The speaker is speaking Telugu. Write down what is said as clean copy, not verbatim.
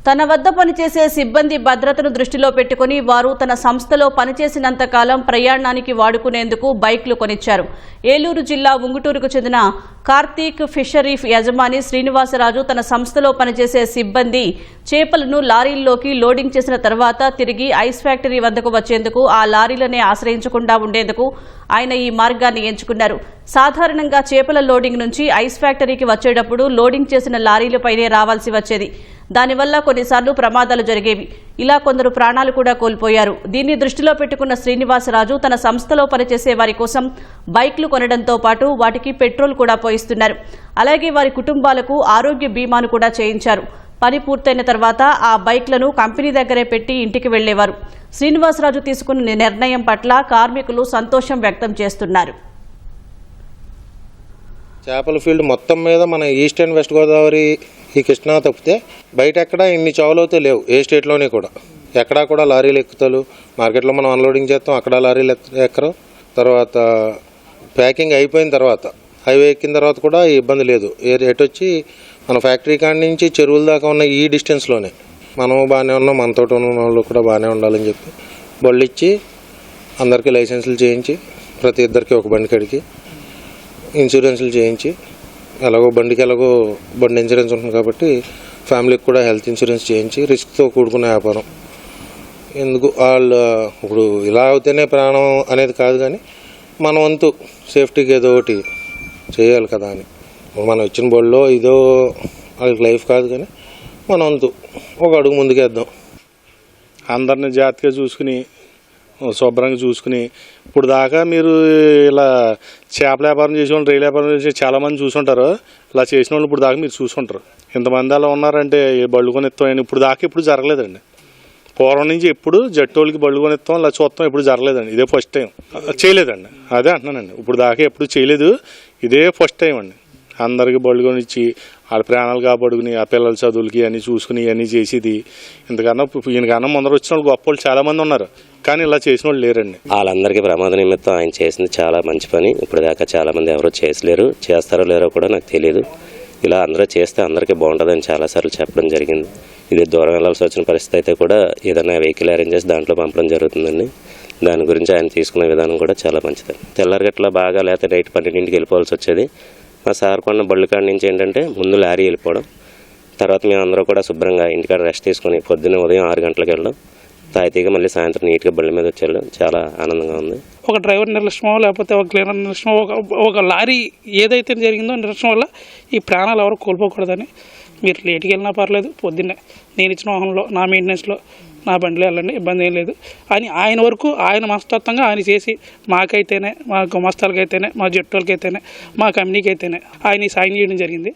తన వద్ద పనిచేసే సిబ్బంది భద్రతను దృష్టిలో పెట్టుకుని వారు తన సంస్థలో పనిచేసినంత కాలం ప్రయాణానికి వాడుకునేందుకు బైక్లు కొనిచ్చారు. ఏలూరు జిల్లా ఉంగుటూరుకు చెందిన కార్తీక్ ఫిషరీ యజమాని శ్రీనివాసరాజు తన సంస్థలో పనిచేసే సిబ్బంది చేపలను లారీల్లోకి లోడింగ్ చేసిన తర్వాత తిరిగి ఐస్ ఫ్యాక్టరీ వద్దకు వచ్చేందుకు ఆ లారీలనే ఆశ్రయించకుండా ఉండేందుకు ఆయన ఈ మార్గాన్ని ఎంచుకున్నారు. సాధారణంగా చేపల లోడింగ్ నుంచి ఐస్ ఫ్యాక్టరీకి వచ్చేటప్పుడు లోడింగ్ చేసిన లారీలపైనే రావాల్సి వచ్చేది. దానివల్ల కొన్నిసార్లు ప్రమాదాలు జరిగేవి. ఇలా కొందరు ప్రాణాలు కూడా కోల్పోయారు. దీన్ని దృష్టిలో పెట్టుకున్న శ్రీనివాసరాజు తన సంస్థలో పనిచేసే వారి కోసం బైక్లు కొనడంతో పాటు వాటికి పెట్రోల్ కూడా పోయిస్తున్నారు. అలాగే వారి కుటుంబాలకు ఆరోగ్య బీమాను కూడా చేయించారు. పని పూర్తయిన తర్వాత ఆ బైక్లను కంపెనీ దగ్గరే పెట్టి ఇంటికి వెళ్లేవారు. శ్రీనివాసరాజు తీసుకున్న నిర్ణయం పట్ల కార్మికులు సంతోషం వ్యక్తం చేస్తున్నారు. చేపల ఫీల్డ్ మొత్తం మీద మన ఈస్ట్ అండ్ వెస్ట్ గోదావరి ఈ కృష్ణా తప్పితే బయట ఎక్కడ ఇన్ని చావులైతే లేవు. ఏ స్టేట్లోనే కూడా ఎక్కడా కూడా లారీలు ఎక్కుతారు. మార్కెట్లో మనం అన్లోడింగ్ చేస్తాం, అక్కడ లారీలు ఎక్కరు. తర్వాత ప్యాకింగ్ అయిపోయిన తర్వాత హైవే ఎక్కిన తర్వాత కూడా ఇబ్బంది లేదు. ఎటు వచ్చి మన ఫ్యాక్టరీ కాడి నుంచి చెరువుల దాకా ఉన్న ఈ డిస్టెన్స్లోనే మనం బాగానే ఉన్నాం. మనతో ఉన్న వాళ్ళు కూడా బాగానే ఉండాలని చెప్పి బళ్ళు ఇచ్చి అందరికీ లైసెన్సులు చేయించి ప్రతి ఇద్దరికి ఒక బండి కడికి ఇన్సూరెన్సులు చేయించి ఎలాగో బండికి బండి ఇన్సూరెన్స్ ఉంటుంది కాబట్టి ఫ్యామిలీకి కూడా హెల్త్ ఇన్సూరెన్స్ చేయించి రిస్క్తో కూడుకున్న వ్యాపారం. ఎందుకు వాళ్ళు ఇప్పుడు ఇలా అవుతేనే ప్రాణం అనేది కాదు, కానీ మన వంతు సేఫ్టీకి ఏదో ఒకటి చేయాలి కదా అని మనం ఇచ్చిన బోర్డులో ఇదో వాళ్ళకి లైఫ్ కాదు, కానీ మన వంతు ఒక అడుగు ముందుకేద్దాం. అందరిని జాగ్రత్తగా చూసుకుని శుభ్రంగా చూసుకుని ఇప్పుడు దాకా మీరు ఇలా చేపల వ్యాపారం చేసేవాళ్ళు, రైలు వ్యాపారం చేసే చాలామంది చూసుంటారు. ఇలా చేసిన వాళ్ళు ఇప్పుడు దాకా మీరు చూసుంటారు. ఇంతమంది అలా ఉన్నారంటే బళ్ళు కొనిస్తాం ఇప్పుడు దాకా ఎప్పుడు జరగలేదండి. పూర్వం నుంచి ఎప్పుడు జట్టోళ్ళకి బళ్ళు కొనిస్తాం ఇలా చూస్తాం ఎప్పుడు జరగలేదండి. ఇదే ఫస్ట్ టైం చేయలేదండి. అదే అంటున్నానండి, ఇప్పుడు దాకా ఎప్పుడు చేయలేదు, ఇదే ఫస్ట్ టైం అండి. అందరికి బళ్ళు కొనిచ్చి వాళ్ళ ప్రాణాలు కాపాడుకుని ఆ పిల్లల చదువులకి అన్నీ చూసుకుని ఇవన్నీ చేసేది. ఇంతకన్నా ఈయనకన్నా ముందర వచ్చిన వాళ్ళు గొప్ప వాళ్ళు చాలామంది ఉన్నారు, కానీ ఇలా చేసిన వాళ్ళు లేరండి. వాళ్ళందరికీ ప్రమాద నిమిత్తం ఆయన చేసింది చాలా మంచి పని. ఇప్పుడు దాకా చాలామంది ఎవరో చేసలేరు, చేస్తారో లేరో కూడా నాకు తెలియదు. ఇలా అందరూ చేస్తే అందరికీ బాగుంటుందని చాలాసార్లు చెప్పడం జరిగింది. ఇది దూరం వెళ్ళాల్సి వచ్చిన పరిస్థితి అయితే కూడా ఏదైనా వెహికల్ అరేంజ్ చేసి దాంట్లో పంపడం జరుగుతుందండి. దాని గురించి ఆయన తీసుకునే విధానం కూడా చాలా మంచిది. తెల్లారిగట్లా బాగా లేకపోతే నైట్ 12ంటికి వెళ్ళిపోవాల్సి వచ్చేది. మా సార్ కొన్న బళ్ళు కాడి నుంచి ఏంటంటే ముందు లారీ వెళ్ళిపోవడం, తర్వాత మేము అందరూ కూడా శుభ్రంగా ఇంటికాడ రెస్ట్ తీసుకుని పొద్దున్న ఉదయం 6 గంటలకు వెళ్ళడం, తాయితీగా మళ్ళీ సాయంత్రం నీట్గా బళ్ళ మీద వచ్చి వెళ్ళడం చాలా ఆనందంగా ఉంది. ఒక డ్రైవర్ నిర్లక్ష్యమో లేకపోతే ఒక క్లీనర్ నిర్లక్ష్యమో ఒక లారీ ఏదైతే జరిగిందో నిర్లక్ష్యం వల్ల ఈ ప్రాణాలు ఎవరు కోల్పోకూడదని మీరు లేట్కి వెళ్ళినా పర్లేదు, పొద్దున్నే నేను ఇచ్చిన వాహనంలో నా మెయింటెనెన్స్లో నా బండిలో వెళ్ళండి, ఇబ్బంది ఏం లేదు అని ఆయన వరకు ఆయన మనస్తత్వంగా ఆయన చేసి మాకైతేనే, మా గుమస్తాలకైతేనే, మా జట్టులకైతేనే, మా కంపెనీకి అయితేనే ఆయన సాయం చేయడం జరిగింది.